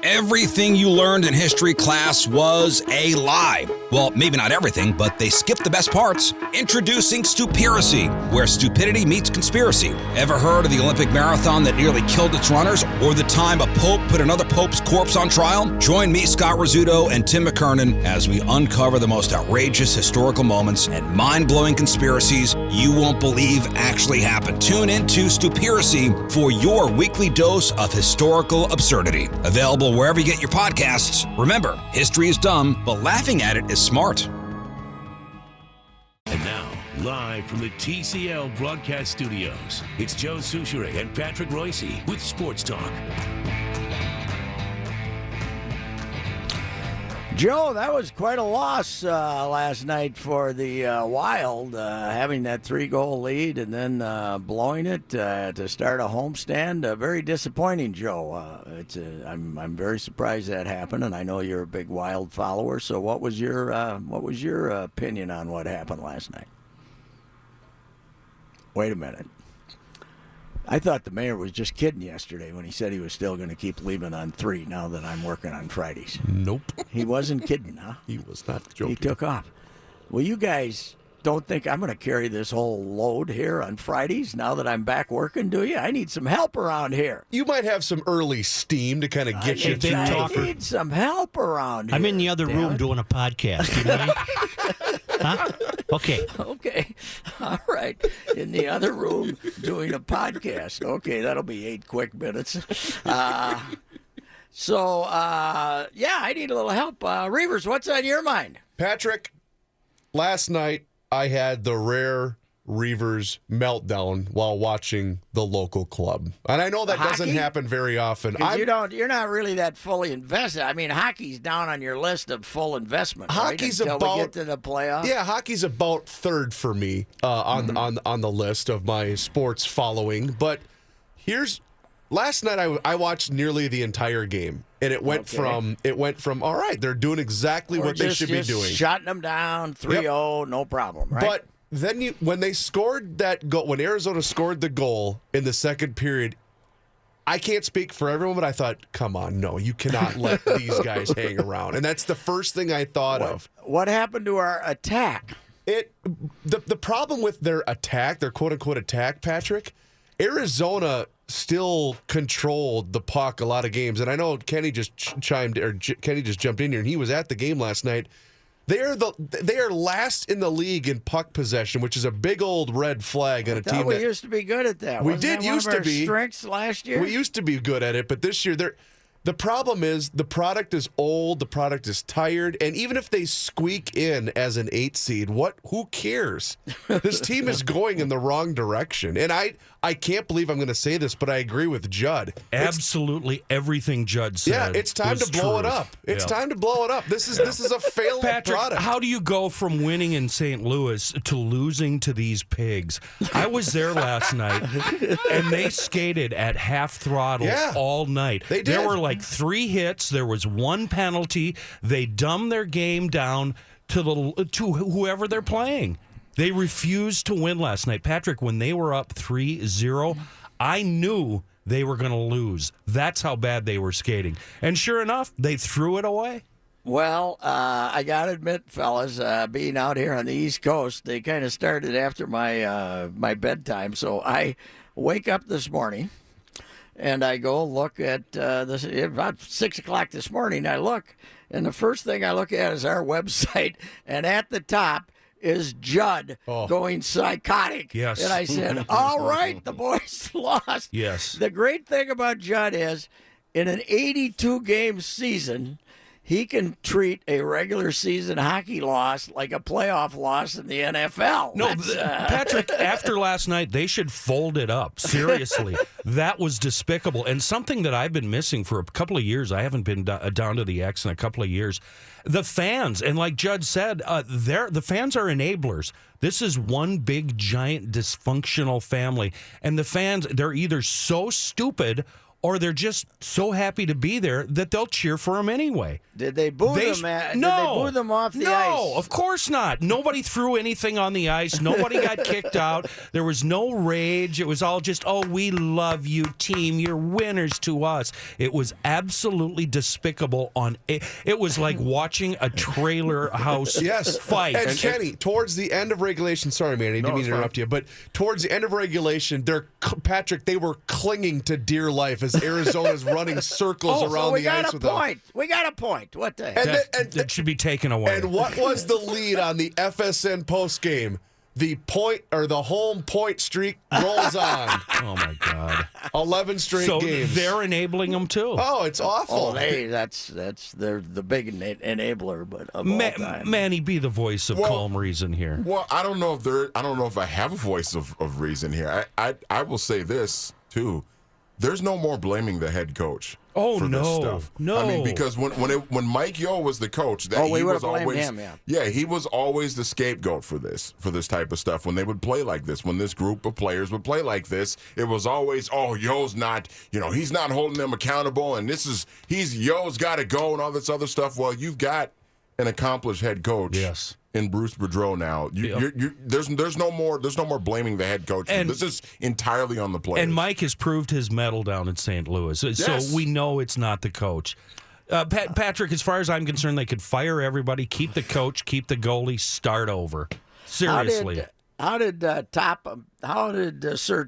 Everything you learned in history class was a lie. Well, maybe not everything, but they skipped the best parts. Introducing Stupiracy, where stupidity meets conspiracy. Ever heard of the Olympic marathon that nearly killed its runners? Or the time a pope put another pope's corpse on trial? Join me, Scott Rizzuto, and Tim McKernan as we uncover the most outrageous historical moments and mind-blowing conspiracies you won't believe actually happened. Tune into Stupiracy for your weekly dose of historical absurdity. Available wherever you get your podcasts. Remember, history is dumb, but laughing at it is smart. And now, live from the TCL broadcast studios, it's Joe Souchere and Patrick Reusse with Sports Talk. Joe, that was quite a loss last night for the Wild, having that 3-goal lead and then blowing it to start a homestand. Very disappointing, Joe. I'm very surprised that happened, and I know you're a big Wild follower. So, what was your opinion on what happened last night? Wait a minute. I thought the mayor was just kidding yesterday when he said he was still going to keep leaving on 3 now that I'm working on Fridays. Nope. He wasn't kidding, huh? He was not joking. He took off. Well, you guys don't think I'm going to carry this whole load here on Fridays now that I'm back working, do you? I need some help around here. You might have some early steam to kind of get you through. I need some help around here. I'm in the other room doing a podcast. You know? Huh? Okay. Okay. All right. In the other room doing a podcast. Okay, that'll be 8 quick minutes. So, I need a little help. Reuvers, what's on your mind? Patrick, last night I had the rare Reuvers meltdown while watching the local club. And I know that doesn't happen very often. You're not really that fully invested. I mean, hockey's down on your list of full investment, hockey's right? Until about, we get to the playoffs. Yeah, hockey's about third for me on the list of my sports following. But last night I watched nearly the entire game, and it went from all right, they're doing exactly what they should be doing, shutting them down 3-0, no problem, right? But then when they scored that goal, when Arizona scored the goal in the second period, I can't speak for everyone, but I thought, come on, no, you cannot let these guys hang around. And that's the first thing I thought of. What happened to our attack? The problem with their attack, their quote-unquote attack, Patrick, Arizona still controlled the puck a lot of games. And I know Kenny just jumped in here, and he was at the game last night. They are last in the league in puck possession, which is a big old red flag on a team. We used to be good at that. We did used to be. Strengths last year. We used to be good at it, but this year the problem is the product is old, the product is tired, and even if they squeak in as an 8 seed, who cares? This team is going in the wrong direction. And I can't believe I'm going to say this, but I agree with Judd. Absolutely everything Judd said. Yeah, it's time to blow it up. It's time to blow it up. This is a failed Patrick, product. how do you go from winning in St. Louis to losing to these pigs? I was there last night, and they skated at half throttle all night. They did. There were like 3 hits. There was 1 penalty. They dumbed their game down to whoever they're playing. They refused to win last night. Patrick, when they were up 3-0, I knew they were going to lose. That's how bad they were skating. And sure enough, they threw it away. Well, I got to admit, fellas, being out here on the East Coast, they kind of started after my bedtime. So I wake up this morning, and I go look at this. About 6 o'clock this morning, I look, and the first thing I look at is our website, and at the top is Judd going psychotic. Yes. And I said, all right, the boys lost. Yes. The great thing about Judd is, in an 82-game season, he can treat a regular season hockey loss like a playoff loss in the NFL. No, Patrick, after last night, they should fold it up. Seriously. That was despicable. And something that I've been missing for a couple of years, I haven't been down to the X in a couple of years, the fans. And like Judd said, the fans are enablers. This is one big, giant, dysfunctional family. And the fans, they're either so stupid or they're just so happy to be there that they'll cheer for them anyway. Did they boo them? Did they boo them off the ice? No, of course not. Nobody threw anything on the ice. Nobody got kicked out. There was no rage. It was all just, oh, we love you, team. You're winners to us. It was absolutely despicable. It was like watching a trailer house fight. And Kenny, towards the end of regulation, sorry, Manny, I didn't mean to interrupt you, but towards the end of regulation, Patrick, they were clinging to dear life as Arizona's running circles around the ice with them. We got a point. What the heck? That should be taken away. And what was the lead on the FSN postgame? The point or the home point streak rolls on. Oh my God! 11 straight games. So they're enabling them too. Oh, it's awful. Oh, they're the big enabler, but of all time. Manny, be the voice of calm reason here. Well, I don't know if I have a voice of reason here. I will say this too. There's no more blaming the head coach. Oh, for no. this stuff. No. I mean, because when Mike Yeo was the coach, we would have blamed always him, yeah. he was always the scapegoat for this type of stuff. When they would play like this, when this group of players would play like this, it was always, oh, Yo's not, he's not holding them accountable, and Yo's got to go and all this other stuff. Well, you've got an accomplished head coach. Yes. In Bruce Boudreau now, there's no more blaming the head coach. And this is entirely on the players. And Mike has proved his mettle down in St. Louis, so we know it's not the coach. Patrick, as far as I'm concerned, they could fire everybody, keep the coach, keep the goalie, start over. Seriously. How did Sir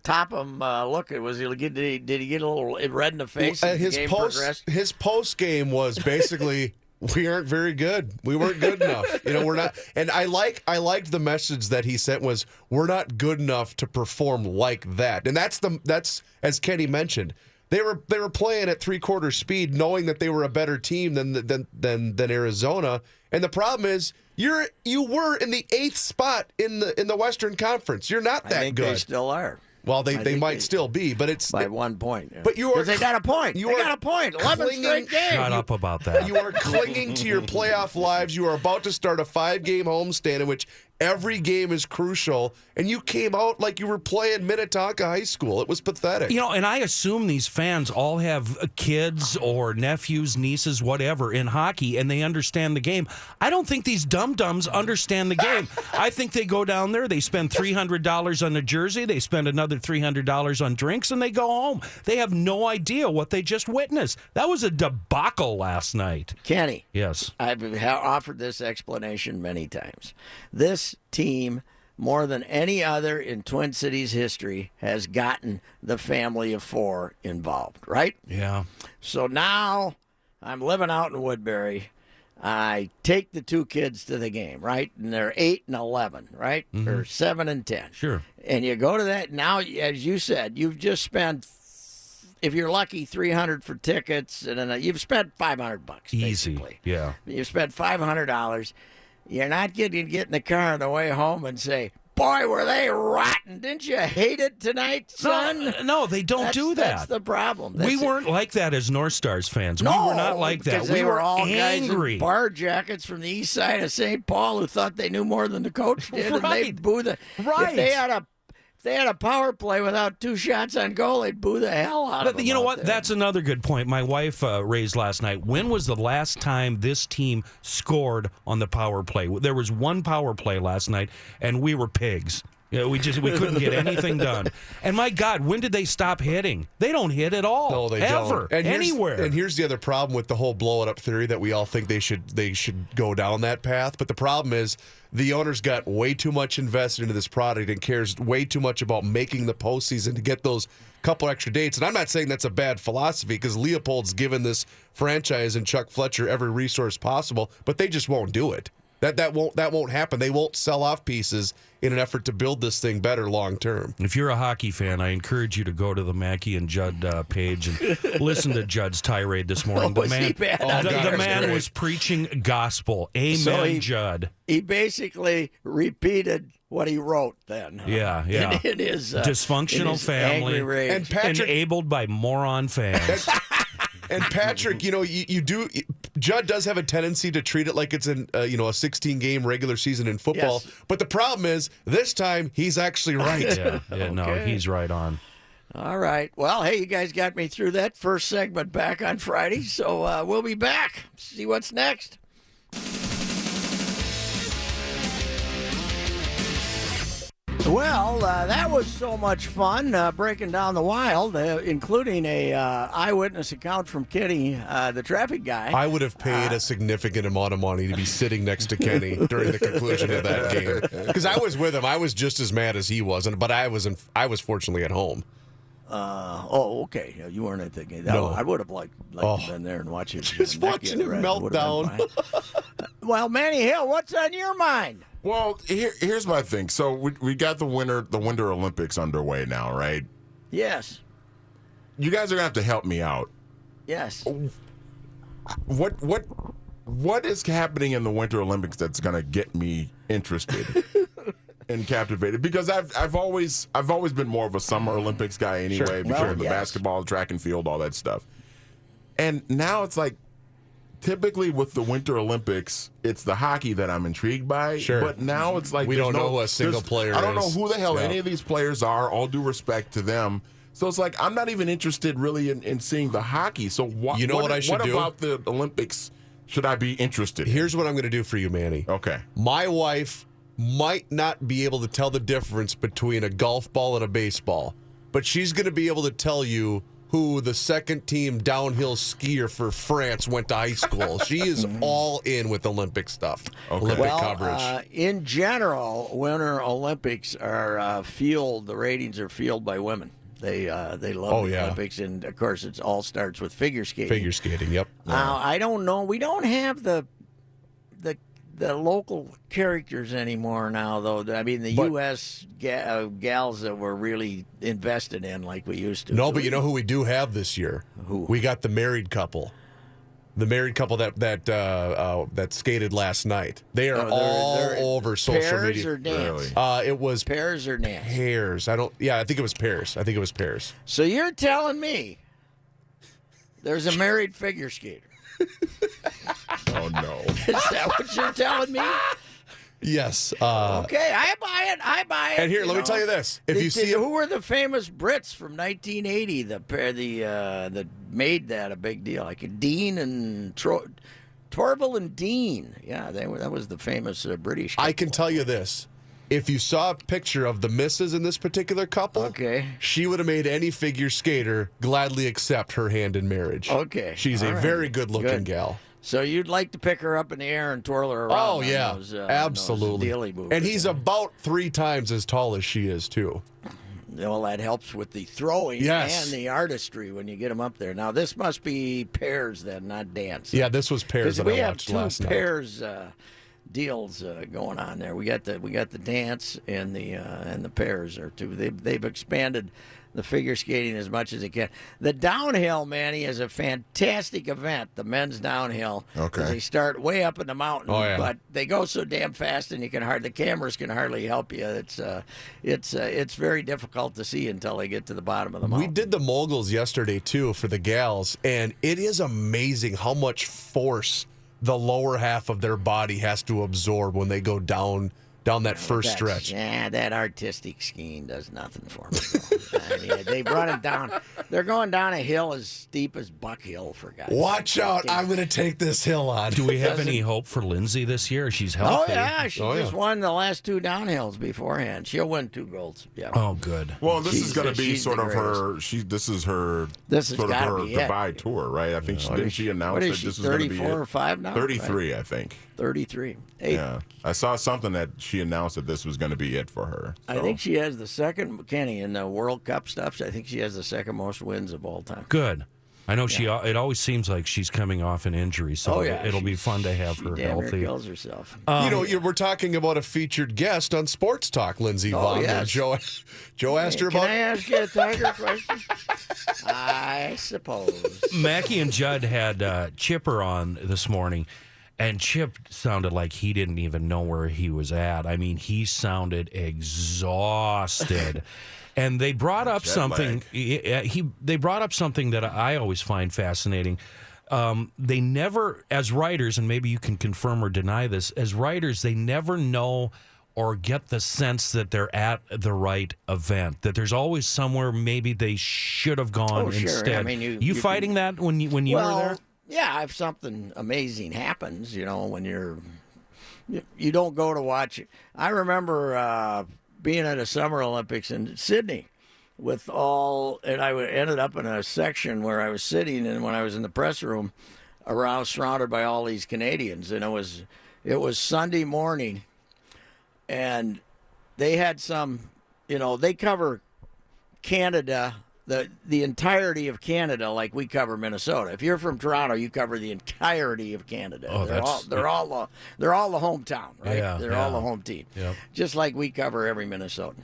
Topham look? Did he get a little red in the face? As his post game was basically. We aren't very good. We weren't good enough. We're not. And I liked the message that he sent was, we're not good enough to perform like that. And that's as Kenny mentioned, they were playing at 3/4 speed, knowing that they were a better team than Arizona. And the problem is, you were in the 8th spot in the Western Conference. You're not that I think good. They still are. Well, they might still be, but it's by 1 point. Yeah. But they got a point. They got a point. 11 straight games. Shut up about that. You are clinging to your playoff lives. You are about to start a 5-game homestand in which every game is crucial, and you came out like you were playing Minnetonka High School. It was pathetic. And I assume these fans all have kids or nephews, nieces, whatever, in hockey, and they understand the game. I don't think these dum-dums understand the game. I think they go down there, they spend $300 on a jersey, they spend another $300 on drinks, and they go home. They have no idea what they just witnessed. That was a debacle last night. Kenny. Yes. I've offered this explanation many times. This team, more than any other in Twin Cities history, has gotten the family of 4 involved, right? Yeah. So now I'm living out in Woodbury. I take the 2 kids to the game, right? And they're 8 and 11, right? Mm-hmm. Or 7 and 10. Sure. And you go to that now, as you said, you've just spent, if you're lucky, $300 for tickets, and then you've spent $500. Easy. Basically. Yeah. You've spent $500. You're not getting to get in the car on the way home and say, boy, were they rotten. Didn't you hate it tonight, son? No, they don't do that. That's the problem. We weren't like that as North Stars fans. No, we were not like that. We were all angry. guys in bar jackets from the east side of St. Paul who thought they knew more than the coach did, and they boo the. Right. If they had a power play without 2 shots on goal, they'd boo the hell out of them. You know what? That's another good point. My wife raised last night. When was the last time this team scored on the power play? There was 1 power play last night, and we were pigs. We couldn't get anything done. And my God, when did they stop hitting? They don't hit at all. No, they ever, don't. anywhere. And here's the other problem with the whole blow it up theory that we all think they should go down that path. But the problem is the owners got way too much invested into this product and cares way too much about making the postseason to get those couple extra dates. And I'm not saying that's a bad philosophy because Leopold's given this franchise and Chuck Fletcher every resource possible, but they just won't do it. That won't happen. They won't sell off pieces in an effort to build this thing better long term. If you're a hockey fan, I encourage you to go to the Mackey and Judd page and listen to Judd's tirade this morning. The man was preaching gospel. Amen, so Judd. He basically repeated what he wrote then. Yeah. In his dysfunctional family and Patrick, enabled by moron fans. And Patrick, Judd does have a tendency to treat it like it's a 16-game regular season in football. Yes. But the problem is, this time he's actually right. He's right on. All right. Well, hey, you guys got me through that first segment back on Friday, so we'll be back. See what's next. Well, that was so much fun breaking down the Wild, including a eyewitness account from Kenny, the traffic guy. I would have paid a significant amount of money to be sitting next to Kenny during the conclusion of that game because I was with him. I was just as mad as he was, but I was fortunately at home. Okay. Yeah, you weren't at the game. No. I would have liked to have been there and watch it. Just watching him melt down. Well, Manny Hill, what's on your mind? Well, here's my thing. So we got the Winter Olympics underway now, right? Yes. You guys are gonna have to help me out. Yes. What is happening in the Winter Olympics that's gonna get me interested and captivated? Because I've always been more of a Summer Olympics guy anyway, Sure. because Well, of the yes. basketball, track and field, all that stuff. And now it's like, typically with the Winter Olympics, it's the hockey that I'm intrigued by. Sure. But now it's like We don't know who a single there's- player I don't know is. who the hell Yeah. any of these players are. All due respect to them. So it's like I'm not even interested really in seeing the hockey. So You know what I should do? What about the Olympics should I be interested in? Here's what I'm going to do for you, Manny. Okay. My wife might not be able to tell the difference between a golf ball and a baseball, but she's going to be able to tell you who the second team downhill skier for France went to high school. She is all in with Olympic stuff, Olympic coverage. In general, Winter Olympics are the ratings are fueled by women. They love the Olympics, and of course, it all starts with figure skating. Figure skating, yep. Now, I don't know. We don't have the local characters anymore now, though. I mean, the U.S. Gals that we're really invested in like we used to. No, but you know who we do have this year? Who? We got the married couple. The married couple that skated last night. They are they're over social pairs media. or dance? Really? It was Pairs or dance? pairs. I think it was pairs. So you're telling me there's a married figure skater? Oh no. Is that what you're telling me? Yes. Okay, I buy it. And here, let me tell you this: if you see who were the famous Brits from 1980, the pair that made that a big deal, like Dean and Torval and Dean. Yeah, that was the famous British couple. I can tell you this. If you saw a picture of the missus in this particular couple, Okay. she would have made any figure skater gladly accept her hand in marriage. Okay. She's All a right. very good-looking Good. gal. So you'd like to pick her up in the air and twirl her around? Oh, on yeah. those, absolutely. Those dealy moves. And he's about 3 times as tall as she is, too. Well, that helps with the throwing Yes. and the artistry when you get them up there. Now, this must be pairs then, not dance. Yeah, this was pairs Because that we I have watched two last night. pairs deals going on there. We got the dance and the pairs are two. They've expanded the figure skating as much as they can. The downhill, Manny, is a fantastic event. The men's downhill. Okay. 'Cause they start way up in the mountain, Oh, yeah. but they go so damn fast, and the cameras can hardly help you. It's very difficult to see until they get to the bottom of the mountain. We did the moguls yesterday, too, for the gals, and it is amazing how much force the lower half of their body has to absorb when they go down that first stretch. Yeah, that artistic skiing does nothing for me. I mean, they run it down. They're going down a hill as steep as Buck Hill, for God's sake. Watch out, I'm going to take this hill on. Do we have any hope for Lindsay this year? She's healthy. Oh, yeah. She Oh, just yeah. won the last 2 downhills beforehand. She'll win 2 golds. Yeah. Oh, good. Well, this is She's going to be she's sort the of her. This is her. This has sort of gotta her be it. goodbye tour, right? I think didn't she announce What that is she, this was going to be 34 it? or 5 now? 33, I think. 33. Hey, Yeah, I saw something that she announced that this was going to be it for her. I think she has the second, Kenny, in the World Cup stuff. I think she has the second most wins of all time. Good. I know it always seems like she's coming off an injury, so it'll be fun to have her She damn near healthy. kills herself. We're talking about a featured guest on Sports Talk, Lindsey Vaughn. yes. Joe asked her Can about. I ask you a Tiger question? I suppose. Mackie and Judd had Chipper on this morning, and Chip sounded like he didn't even know where he was at. I mean, he sounded exhausted. And they brought up something. They brought up something that I always find fascinating. They never, as writers, and maybe you can confirm or deny this, as writers, they never know or get the sense that they're at the right event, that there's always somewhere maybe they should have gone Sure. instead. I mean, you fighting that when you were there? Yeah, if something amazing happens, when you don't go to watch it. I remember being at a Summer Olympics in Sydney and I ended up in a section where I was sitting, and when I was in the press room, around surrounded by all these Canadians, and it was Sunday morning, and they had they cover Canada, the entirety of Canada, like we cover Minnesota. If you're from Toronto, you cover the entirety of Canada. Oh, they're all the hometown, right? Yeah, they're all the home team, Yep. just like we cover every Minnesotan.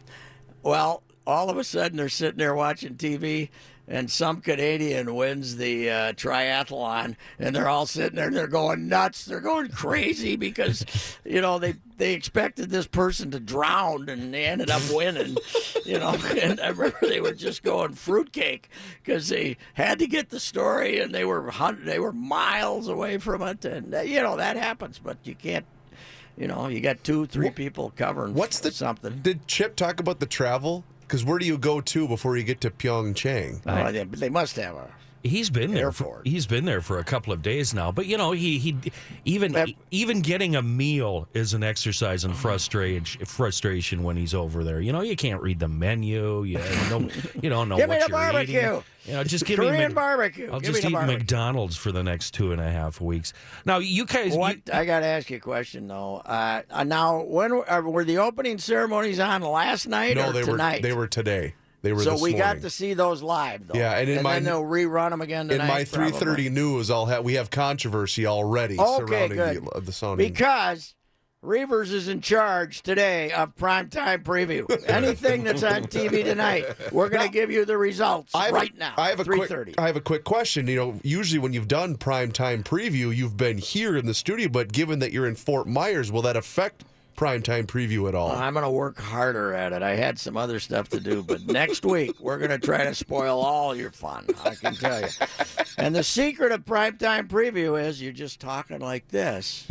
Well, all of a sudden they're sitting there watching TV, and some Canadian wins the triathlon, and they're all sitting there and they're going nuts. They're going crazy because, they expected this person to drown, and they ended up winning, And I remember they were just going fruitcake because they had to get the story, and they were miles away from it, and that happens, but you can't. You got 2-3 people covering something. Did Chip talk about the travel? Because where do you go to before you get to Pyeongchang? They must have He's been there. Airport. He's been there for a couple of days now. But he even getting a meal is an exercise in frustration when he's over there. You can't read the menu. You don't know Give what me the you're barbecue. eating. Just give Korean me barbecue. I'll Give just me eat the barbecue. McDonald's for the next 2.5 weeks. Now you guys. I got to ask you a question though. Now, when were the opening ceremonies on last night or tonight? They were today. They were. So this we morning. got to see those live, though. Yeah, and then they'll rerun them again tonight. In my probably. 3:30 news, we have controversy already surrounding the Sony. Because Reuvers is in charge today of primetime preview. Anything that's on TV tonight, we're going to give you the results right now. I have a 3:30. I have a quick question. Usually when you've done primetime preview, you've been here in the studio, but given that you're in Fort Myers, will that affect primetime preview at all? I'm going to work harder at it. I had some other stuff to do, but next week we're going to try to spoil all your fun, I can tell you. And the secret of primetime preview is you're just talking like this.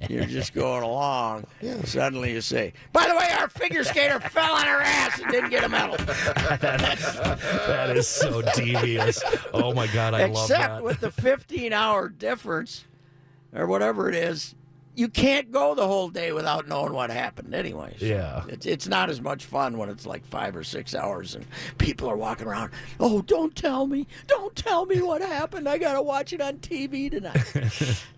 You're just going along. Yeah. Suddenly you say, by the way, our figure skater fell on her ass and didn't get a medal. That is so devious. Oh, my God, I love that. Except with the 15-hour difference or whatever it is, you can't go the whole day without knowing what happened anyways. Yeah. It's not as much fun when it's like 5 or 6 hours and people are walking around, oh, don't tell me what happened. I got to watch it on TV tonight.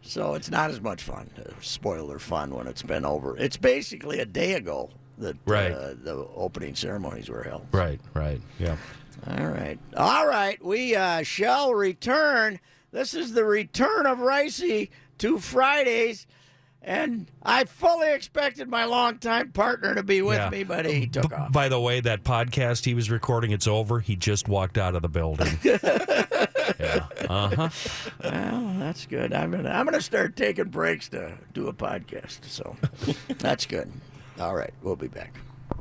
So it's not as much fun, spoiler fun, when it's been over. It's basically a day ago that the opening ceremonies were held. Right, yeah. All right, we shall return. This is the return of Reusse to Fridays. And I fully expected my longtime partner to be with me, but he took off. By the way, that podcast he was recording, it's over. He just walked out of the building. Yeah. Uh-huh. Well, that's good. I'm gonna start taking breaks to do a podcast. So that's good. All right, we'll be back.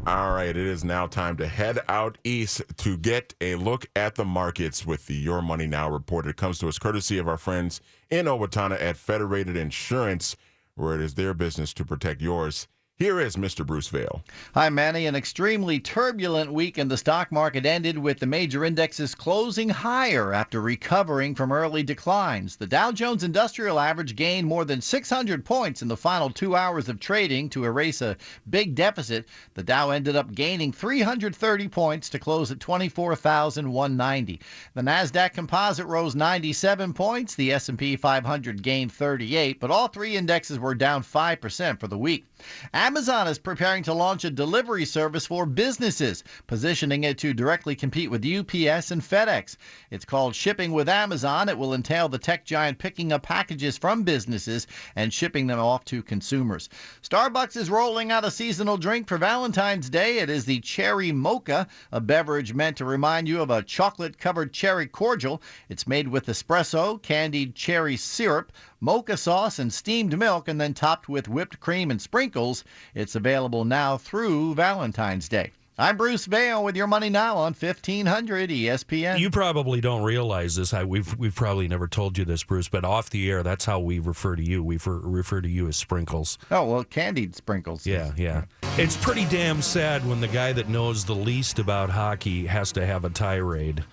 All right, it is now time to head out east to get a look at the markets with the Your Money Now report. It comes to us courtesy of our friends in Owatonna at Federated Insurance, where it is their business to protect yours. Here is Mr. Bruce Vail. Hi, Manny. An extremely turbulent week in the stock market ended with the major indexes closing higher after recovering from early declines. The Dow Jones Industrial Average gained more than 600 points in the final 2 hours of trading to erase a big deficit. The Dow ended up gaining 330 points to close at 24,190. The Nasdaq Composite rose 97 points. The S&P 500 gained 38, but all three indexes were down 5% for the week. Amazon is preparing to launch a delivery service for businesses, positioning it to directly compete with UPS and FedEx. It's called Shipping with Amazon. It will entail the tech giant picking up packages from businesses and shipping them off to consumers. Starbucks is rolling out a seasonal drink for Valentine's Day. It is the Cherry Mocha, a beverage meant to remind you of a chocolate-covered cherry cordial. It's made with espresso, candied cherry syrup, mocha sauce, and steamed milk, and then topped with whipped cream and sprinkles. It's available now through Valentine's Day. I'm Bruce Vail with your money now on 1500 ESPN. You probably don't realize this. We've probably never told you this, Bruce, but off the air, that's how we refer to you. We refer to you as Sprinkles. Oh, well, candied sprinkles. Yeah. It's pretty damn sad when the guy that knows the least about hockey has to have a tirade.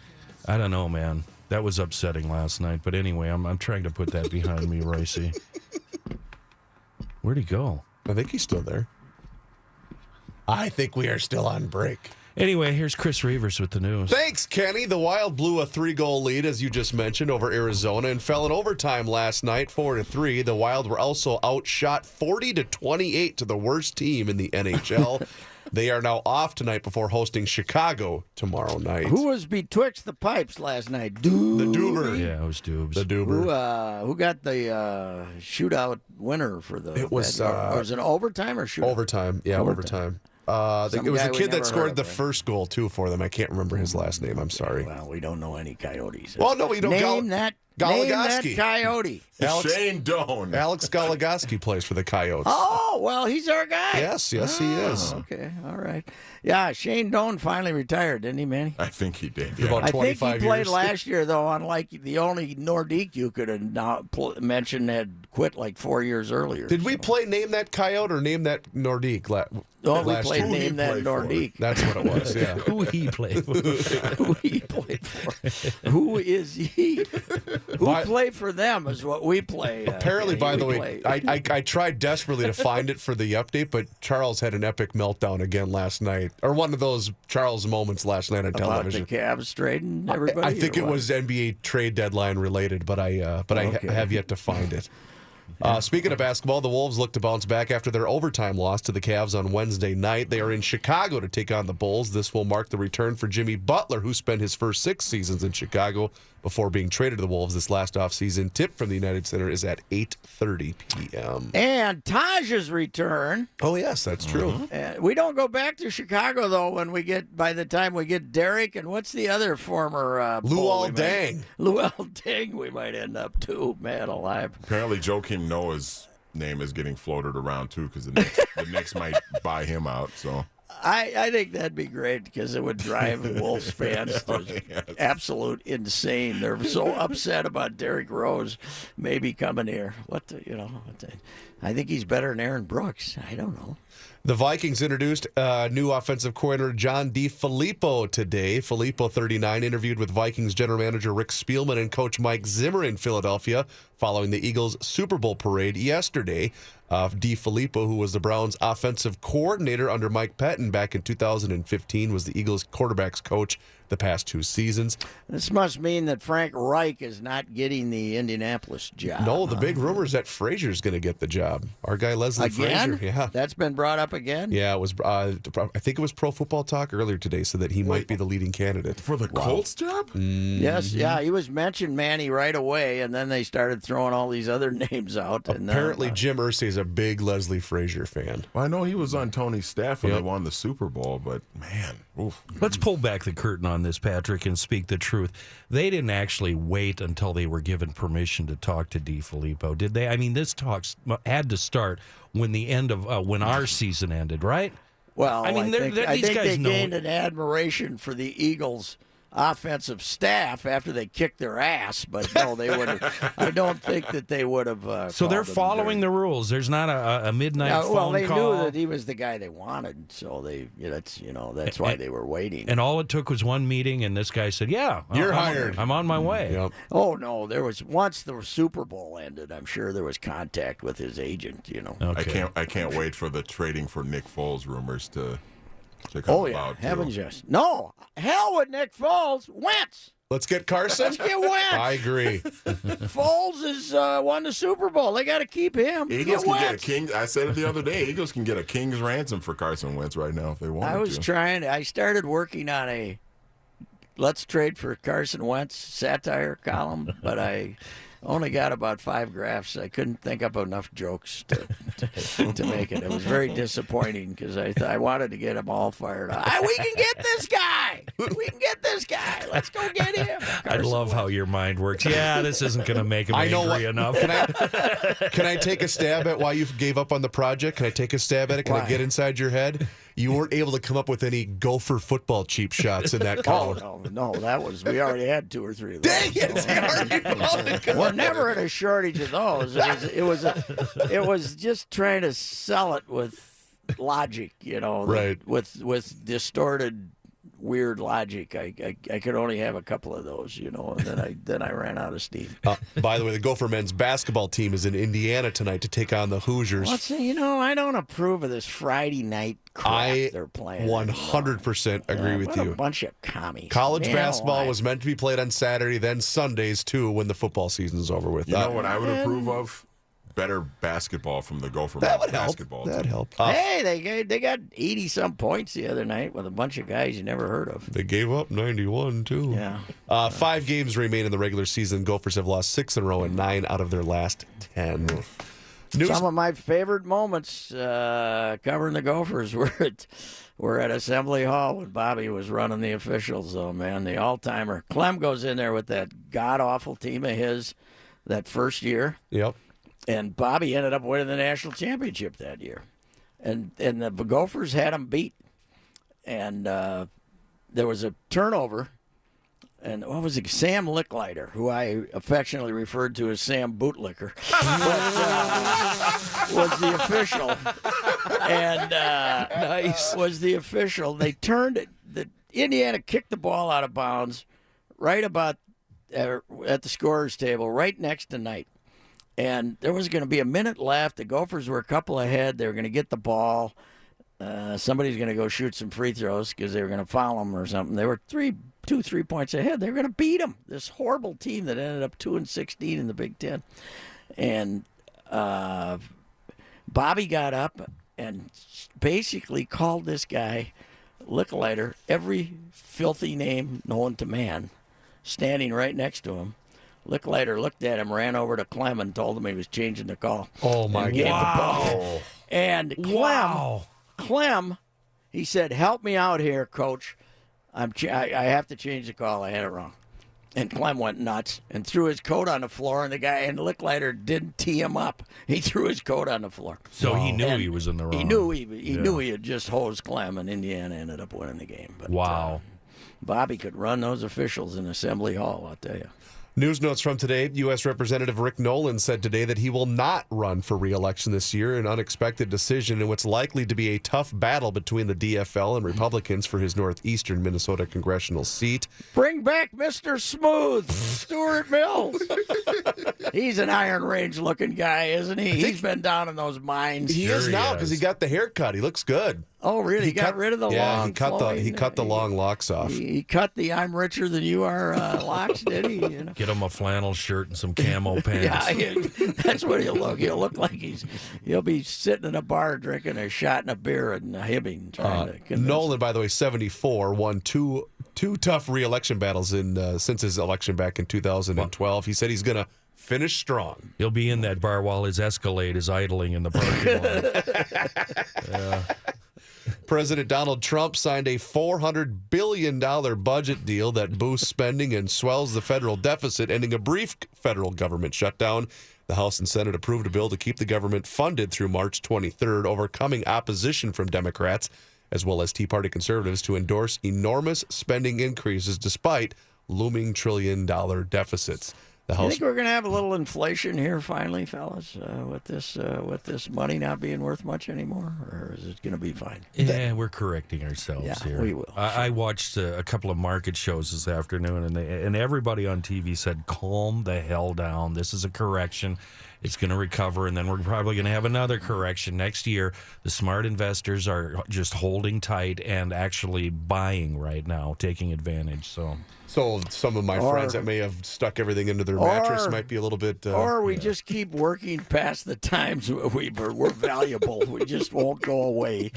I don't know, man. That was upsetting last night. But anyway, I'm trying to put that behind me, Reusse. Where'd he go? I think he's still there. I think we are still on break. Anyway, here's Chris Reuvers with the news. Thanks, Kenny. The Wild blew a 3-goal lead, as you just mentioned, over Arizona and fell in overtime last night, 4-3. The Wild were also outshot 40-28 to the worst team in the NHL. They are now off tonight before hosting Chicago tomorrow night. Who was betwixt the pipes last night? The Doober. Yeah, it was Dubes. The Doober. Who got the shootout winner for the? It was was it overtime or shootout? Overtime. Yeah, overtime. It was the kid that scored the first goal, too, for them. I can't remember his last name. I'm sorry. Well, we don't know any Coyotes. Well, no, we don't. Name that Coyote. Shane Doan. Alex Goligoski plays for the Coyotes. Oh, well, he's our guy. Yes, he is. Okay, all right. Yeah, Shane Doan finally retired, didn't he, Manny? I think he did. For about I think 25 he played years. last year, though, unlike the only Nordique you could have mentioned had quit like 4 years earlier. Did we play Name That Coyote or Name That Nordique we last played year? Name That Nordique. That's what it was, yeah. Who he played with. Who he played for? Who is he? Who played for them is what we play. Apparently, by the way, I tried desperately to find it for the update, but Charles had an epic meltdown again last night, or one of those Charles moments last night on about television. the Cavs trading everybody. I think or it what? was NBA trade deadline related, but I have yet to find it. Speaking of basketball, the Wolves look to bounce back after their overtime loss to the Cavs on Wednesday night. They are in Chicago to take on the Bulls. This will mark the return for Jimmy Butler, who spent his first 6 seasons in Chicago before being traded to the Wolves this last offseason. Tip from the United Center is at 8:30 p.m. And Taj's return. Oh, yes, that's true. We don't go back to Chicago, though, by the time we get Derek and what's the other former Luol Deng. Luol Deng we might end up too. Man alive. Apparently, Joakim Noah's name is getting floated around, too, because the Knicks might buy him out. So I think that'd be great because it would drive Wolves fans to absolute insane. They're so upset about Derrick Rose maybe coming here. I think he's better than Aaron Brooks. I don't know. The Vikings introduced new offensive coordinator John DeFilippo today. Filippo, 39, interviewed with Vikings general manager Rick Spielman and coach Mike Zimmer in Philadelphia following the Eagles' Super Bowl parade yesterday. DeFilippo, who was the Browns' offensive coordinator under Mike Pettin back in 2015, was the Eagles' quarterbacks coach the past 2 seasons. This must mean that Frank Reich is not getting the Indianapolis job. No, the big rumor is that Frazier's going to get the job. Our guy Leslie again? Frazier. Yeah. That's been brought up again? Yeah, it was. I think it was Pro Football Talk earlier today said that he might be the leading candidate. for the Colts job? Yes, yeah. He was mentioned, Manny, right away, and then they started throwing all these other names out. Apparently, Jim Irsay is a big Leslie Frazier fan. Well, I know he was on Tony's staff when they won the Super Bowl, but man, oof. Let's pull back the curtain on this, Patrick, and speak the truth. They didn't actually wait until they were given permission to talk to DeFilippo, did they? I mean, this talk had to start when the end of when our season ended, right? Well, I mean, I these think guys they know. gained an admiration for the Eagles' offensive staff after they kicked their ass, but no, they would have. I don't think that they would have. So they're following the rules. There's not a midnight phone well, they call. knew that he was the guy they wanted, so that's why they were waiting. And all it took was one meeting, and this guy said, "Yeah, You're hired. I'm on my way." Yep. Oh no, there was once the Super Bowl ended. I'm sure there was contact with his agent. Okay. I can't wait for the trading for Nick Foles rumors to come Oh yeah, about. too. heavens yes. No, hell with Nick Foles. Wentz. Let's get Carson. Let's get Wentz. I agree. Foles has won the Super Bowl. They got to keep him. Eagles Get can get a Wentz. king. I said it the other day. Eagles can get a king's ransom for Carson Wentz right now if they want. I was trying. I started working on a "Let's trade for Carson Wentz" satire column, but I only got about 5 graphs. I couldn't think up enough jokes to make it. It was very disappointing because I wanted to get them all fired up. We can get this guy. We can get this guy. Let's go get him. I love how your mind works. Yeah, this isn't going to make him angry enough. Can I take a stab at why you gave up on the project? Can I take a stab at it? Can I get inside your head? you weren't able to come up with any Gopher football cheap shots in that Oh, column. no, that was, we already had 2 or 3 of those. Dang it! We're never in a shortage of those. It was just trying to sell it with logic, Right. with distorted, weird logic. I could only have a couple of those, and then I ran out of steam. By the way, the Gopher men's basketball team is in Indiana tonight to take on the Hoosiers. Well, see, I don't approve of this Friday night crap they're playing. 100% agree with what you. A bunch of commies. College Man basketball alive. was meant to be played on Saturday, then Sundays too, when the football season's over with. You know what I would approve of? Better basketball from the Gopher That would help. basketball That'd team. help. Hey, they got 80-some points the other night with a bunch of guys you never heard of. They gave up 91 too. Yeah. 5 games remain in the regular season. Gophers have lost 6 in a row and 9 out of their last 10. Some of my favorite moments covering the Gophers were at Assembly Hall when Bobby was running the officials, though, man. The all-timer. Clem goes in there with that god-awful team of his that first year. Yep. And Bobby ended up winning the national championship that year. And the Gophers had him beat. And there was a turnover. And what was it? Sam Licklider, who I affectionately referred to as Sam Bootlicker, was the official. And Nice. was the official. They turned it. Indiana kicked the ball out of bounds right about at the scorer's table, right next to Knight. And there was going to be a minute left. The Gophers were a couple ahead. They were going to get the ball. Somebody's going to go shoot some free throws because they were going to foul them or something. They were 3 points ahead. They were going to beat them. This horrible team that ended up 2-16 in the Big Ten. And Bobby got up and basically called this guy, Licklider, every filthy name known to man, standing right next to him. Licklider looked at him, ran over to Clem, and told him he was changing the call. Oh, my And gave the God. ball. And Clem, he said, "Help me out here, Coach. I have to change the call. I had it wrong." And Clem went nuts and threw his coat on the floor, and the guy and Licklider didn't tee him up. He threw his coat on the floor. So he knew And he was in the wrong. He knew he had just hosed Clem, and Indiana ended up winning the game. But Wow. Bobby could run those officials in Assembly Hall, I'll tell you. News notes from today. U.S. Representative Rick Nolan said today that he will not run for re-election this year, an unexpected decision in what's likely to be a tough battle between the DFL and Republicans for his northeastern Minnesota congressional seat. Bring back Mr. Smooth, Stuart Mills. He's an Iron Range-looking guy, isn't he? He's been down in those mines. He is now because he got the haircut. He looks good. Oh, really? He got rid of the long he cut the long locks off. He cut the "I'm richer than you are" locks, did he? Get him a flannel shirt and some camo pants. Yeah, that's what he'll look. He'll look like he'll be sitting in a bar drinking a shot and a beer and Hibbing. Nolan, by the way, 74, won two tough re-election battles since his election back in 2012. He said he's going to finish strong. He'll be in that bar while his Escalade is idling in the parking lot. President Donald Trump signed a $400 billion budget deal that boosts spending and swells the federal deficit, ending a brief federal government shutdown. The House and Senate approved a bill to keep the government funded through March 23rd, overcoming opposition from Democrats as well as Tea Party conservatives to endorse enormous spending increases despite looming trillion-dollar deficits. The You House. think we're going to have a little inflation here finally, fellas, with this money not being worth much anymore, or is it going to be fine? Yeah, we're correcting ourselves Yeah, here. we will. I watched a couple of market shows this afternoon, and everybody on TV said, "Calm the hell down. This is a correction. It's going to recover, and then we're probably going to have another correction next year." The smart investors are just holding tight and actually buying right now, taking advantage. So some of my friends that may have stuck everything into their mattress might be a little bit. Or we just keep working past the times we're valuable. We just won't go away.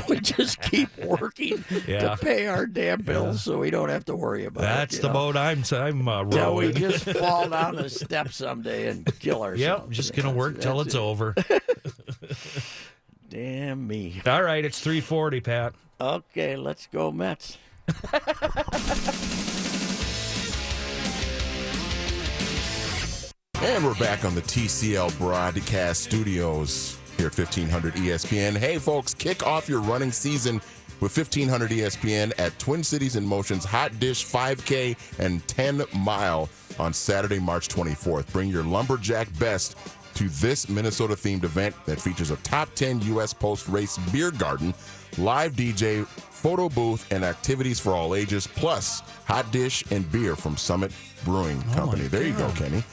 We just keep working to pay our damn bills, so we don't have to worry about that's it. the boat I'm Till we rowing. just fall down the steps someday and kill ourselves. Yep, just going to work till it's over. Damn me. All right, it's 3:40, Pat. Okay, let's go Mets. And we're back on the TCL Broadcast Studios. here at 1500 ESPN. Hey, folks, kick off your running season with 1500 ESPN at Twin Cities in Motion's Hot Dish 5K and 10 Mile on Saturday, March 24th. Bring your lumberjack best to this Minnesota-themed event that features a top 10 U.S. post-race beer garden, live DJ, photo booth, and activities for all ages, plus hot dish and beer from Summit Brewing Company. There you go, Kenny.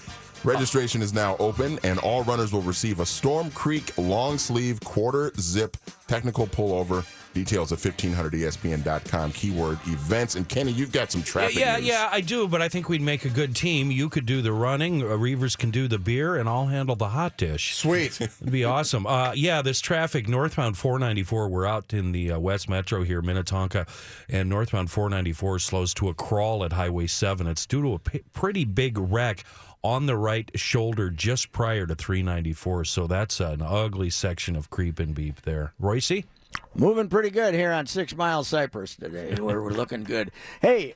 Registration is now open, and all runners will receive a Storm Creek long sleeve quarter zip technical pullover. Details at 1500ESPN.com, keyword events. And Kenny, you've got some traffic news. Yeah, I do, but I think we'd make a good team. You could do the running, Reuvers can do the beer, and I'll handle the hot dish. Sweet. It'd be awesome. This traffic, northbound 494, we're out in the West Metro here, Minnetonka, and northbound 494 slows to a crawl at Highway 7. It's due to a pretty big wreck on the right shoulder just prior to 394, so that's an ugly section of creep and beep there. Reusse? Moving pretty good here on 6 Mile Cypress today. We're looking good. Hey,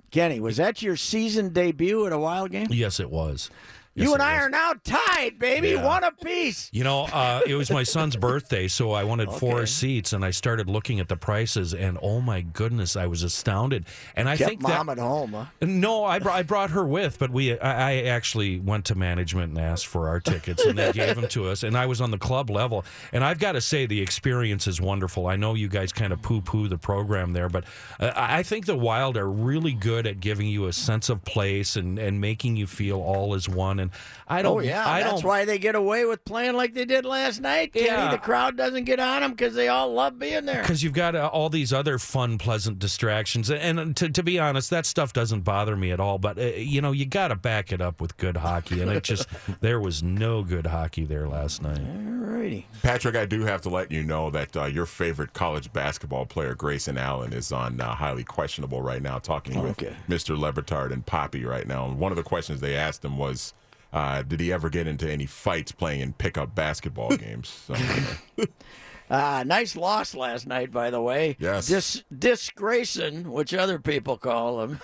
Kenny, was that your season debut at a Wild game? Yes, it was. You and I are now tied, baby. Yeah. One apiece. You know, it was my son's birthday, so I wanted 4 seats, and I started looking at the prices, and oh my goodness, I was astounded. And I Kept think Mom at home, huh? No, I brought her with, but I actually went to management and asked for our tickets, and they gave them to us, and I was on the club level. And I've got to say, the experience is wonderful. I know you guys kind of poo-poo the program there, but I think the Wild are really good at giving you a sense of place and making you feel all is one. And I don't. That's why they get away with playing like they did last night, Kenny. Yeah. The crowd doesn't get on them because they all love being there. Because you've got all these other fun, pleasant distractions. And to be honest, that stuff doesn't bother me at all. But, you got to back it up with good hockey. And there was no good hockey there last night. All righty. Patrick, I do have to let you know that your favorite college basketball player, Grayson Allen, is on highly questionable right now, talking with Mr. Lebertard and Poppy right now. And one of the questions they asked him was, did he ever get into any fights playing in pickup basketball games? So, nice loss last night, by the way. Yes. Disgracing, which other people call him.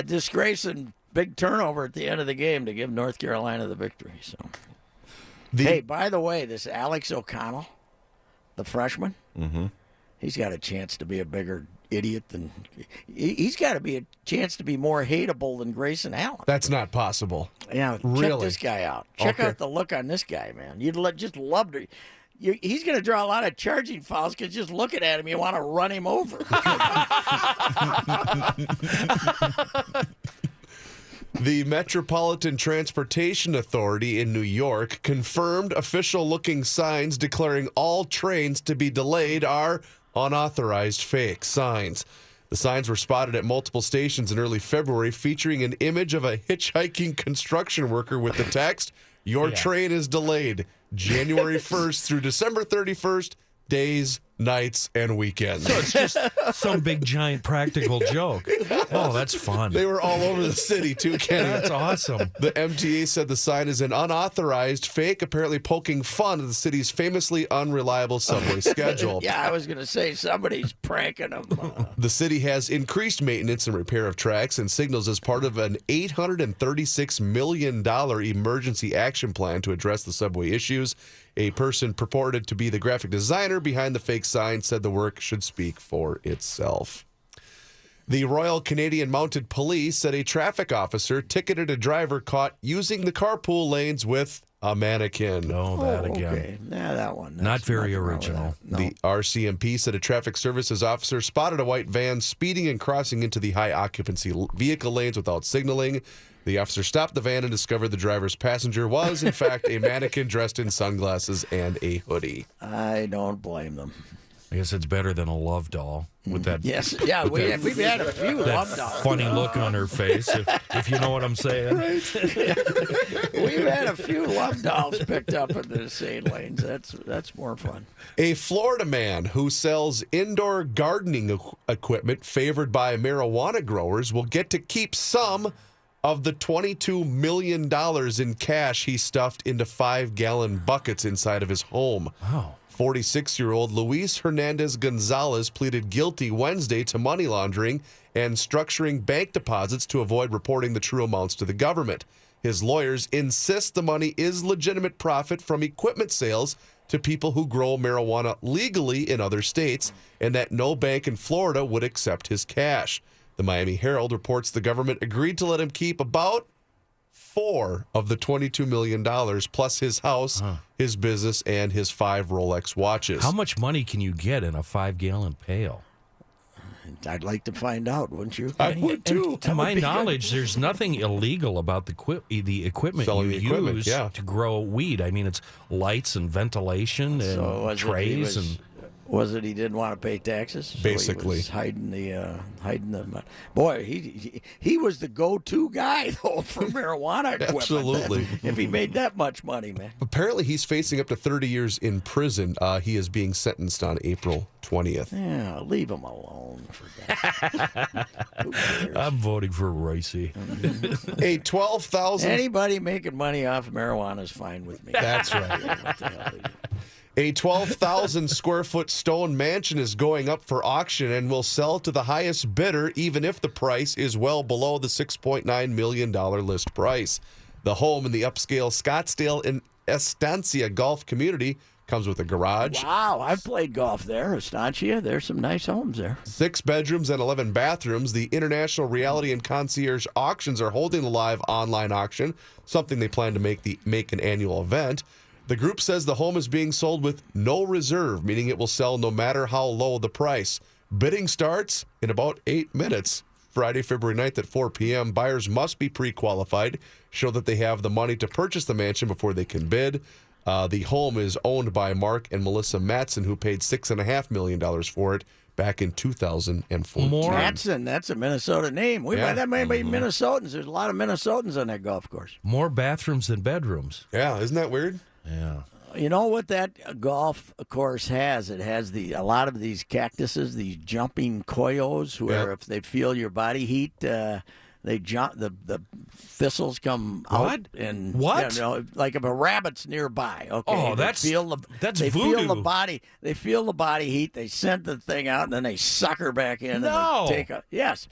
Disgracing, big turnover at the end of the game to give North Carolina the victory. So, hey, by the way, this Alex O'Connell, the freshman, he's got a chance to be a bigger idiot than he's got to be a chance to be more hateable than Grayson Allen. That's not possible. Yeah, really? Check this guy out. Check out the look on this guy, man. You'd just love to. He's going to draw a lot of charging fouls because just looking at him, you want to run him over. The Metropolitan Transportation Authority in New York confirmed official-looking signs declaring all trains to be delayed are unauthorized fake signs. The signs were spotted at multiple stations in early February, featuring an image of a hitchhiking construction worker with the text, "Your train is delayed January 1st through December 31st, days, nights, and weekends." So it's just some big, giant practical joke. Oh, that's fun. They were all over the city, too, Kenny. That's awesome. The MTA said the sign is an unauthorized fake, apparently poking fun at the city's famously unreliable subway schedule. Yeah, I was going to say somebody's pranking them. The city has increased maintenance and repair of tracks and signals as part of an $836 million emergency action plan to address the subway issues. A person purported to be the graphic designer behind the fake sign said the work should speak for itself. The Royal Canadian Mounted Police said a traffic officer ticketed a driver caught using the carpool lanes with a mannequin. That again. Okay. Yeah, that one. Not very original. No. The RCMP said a traffic services officer spotted a white van speeding and crossing into the high occupancy vehicle lanes without signaling. The officer stopped the van and discovered the driver's passenger was, in fact, a mannequin dressed in sunglasses and a hoodie. I don't blame them. I guess it's better than a love doll with that. Yes, yeah, we've had a few love dolls. Funny look on her face, if you know what I'm saying. We've had a few love dolls picked up in the insane lanes. That's more fun. A Florida man who sells indoor gardening equipment favored by marijuana growers will get to keep some of the $22 million in cash he stuffed into 5-gallon buckets inside of his home. Wow. 46-year-old Luis Hernandez Gonzalez pleaded guilty Wednesday to money laundering and structuring bank deposits to avoid reporting the true amounts to the government. His lawyers insist the money is legitimate profit from equipment sales to people who grow marijuana legally in other states, and that no bank in Florida would accept his cash. The Miami Herald reports the government agreed to let him keep about $4 of the $22 million, plus his house, his business, and his 5 Rolex watches. How much money can you get in a 5-gallon pail? I'd like to find out, wouldn't you? I would too. To my knowledge, there's nothing illegal about the equipment Selling you the equipment, use yeah. to grow weed. I mean, it's lights and ventilation and trays and. Was it he didn't want to pay taxes? So Basically. he was hiding the boy. He was the go-to guy though for marijuana equipment. Absolutely. If he made that much money, man. Apparently, he's facing up to 30 years in prison. He is being sentenced on April 20th. Yeah, leave him alone for that. Who cares? I'm voting for Reusse. A 12,000. Anybody making money off of marijuana is fine with me. That's right. What the hell they do. A 12,000 square foot stone mansion is going up for auction and will sell to the highest bidder, even if the price is well below the $6.9 million list price. The home in the upscale Scottsdale and Estancia golf community comes with a garage. Wow, I've played golf there, Estancia. There's some nice homes there. 6 bedrooms and 11 bathrooms. The International Reality and Concierge Auctions are holding the live online auction, something they plan to make an annual event. The group says the home is being sold with no reserve, meaning it will sell no matter how low the price. Bidding starts in about 8 minutes. Friday, February 9th at 4 p.m. Buyers must be pre-qualified, show that they have the money to purchase the mansion before they can bid. The home is owned by Mark and Melissa Matson, who paid $6.5 million for it back in 2014. Matson, that's a Minnesota name. We might have many Minnesotans. There's a lot of Minnesotans on that golf course. More bathrooms than bedrooms. Yeah, isn't that weird? Yeah. You know what that golf course has? It has a lot of these cactuses, these jumping coyos, where if they feel your body heat, they jump. The thistles come out and what? You know, like if a rabbit's nearby. Okay, that's they voodoo. feel the body. They feel the body heat. They send the thing out, and then they suck her back in. No. And they take yes.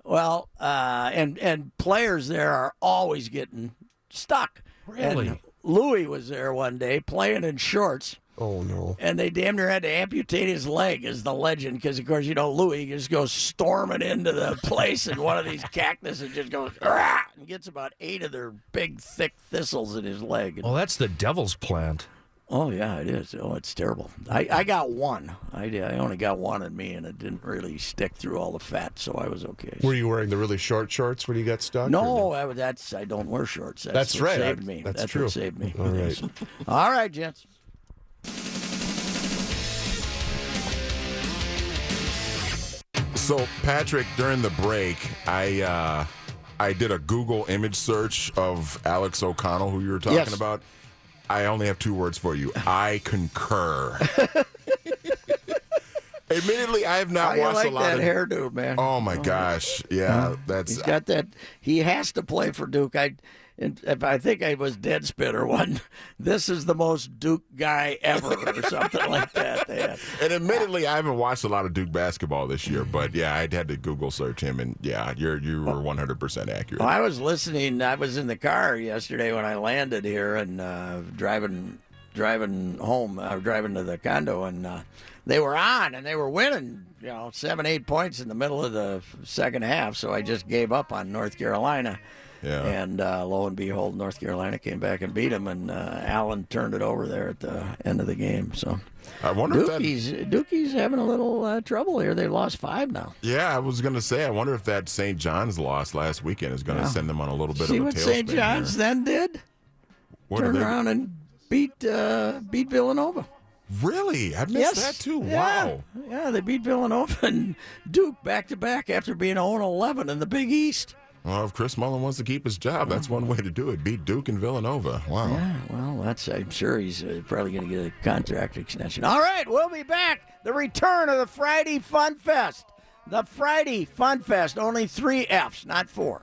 Well, and players there are always getting stuck. Really? And Louis was there one day playing in shorts. Oh, no. And they damn near had to amputate his leg as the legend because, of course, you know, Louis just goes storming into the place and one of these cactus and just goes, "Rah!" and gets about 8 of their big, thick thistles in his leg. Oh, that's the devil's plant. Oh, yeah, it is. Oh, it's terrible. I got one. I only got one in me, and it didn't really stick through all the fat, so I was okay. Were you wearing the really short shorts when you got stuck? No, I don't wear shorts. That's what right. Saved me. That's What true. saved me. All right. All right, gents. So, Patrick, during the break, I did a Google image search of Alex O'Connell, who you were talking about. I only have 2 words for you. I concur. Admittedly, I have not watched a lot that of hairdo, man. Oh my gosh, yeah, that's. He's got that. He has to play for Duke. I think I was Deadspinner one. This is the most Duke guy ever, or something like that. And admittedly, I haven't watched a lot of Duke basketball this year, but yeah, I had to Google search him, and yeah, you were 100% accurate. Well, I was listening. I was in the car yesterday when I landed here and driving home, driving to the condo, and they were on and they were winning, 7-8 points in the middle of the second half. So I just gave up on North Carolina. Yeah. And lo and behold, North Carolina came back and beat them, and Allen turned it over there at the end of the game. So I wonder Dookie's having a little trouble here. They lost 5 now. Yeah, I was going to say, I wonder if that St. John's loss last weekend is going to send them on a little bit of a tailspin. See what St. John's then did? Turned around and beat Villanova. Really? I missed that too. Yeah. Wow. Yeah, they beat Villanova and Duke back-to-back after being 0-11 in the Big East. Well, if Chris Mullen wants to keep his job, that's one way to do it. Beat Duke and Villanova. Wow. Yeah, well, I'm sure he's probably going to get a contract extension. All right, we'll be back. The return of the Friday Fun Fest. The Friday Fun Fest. Only 3 Fs, not 4.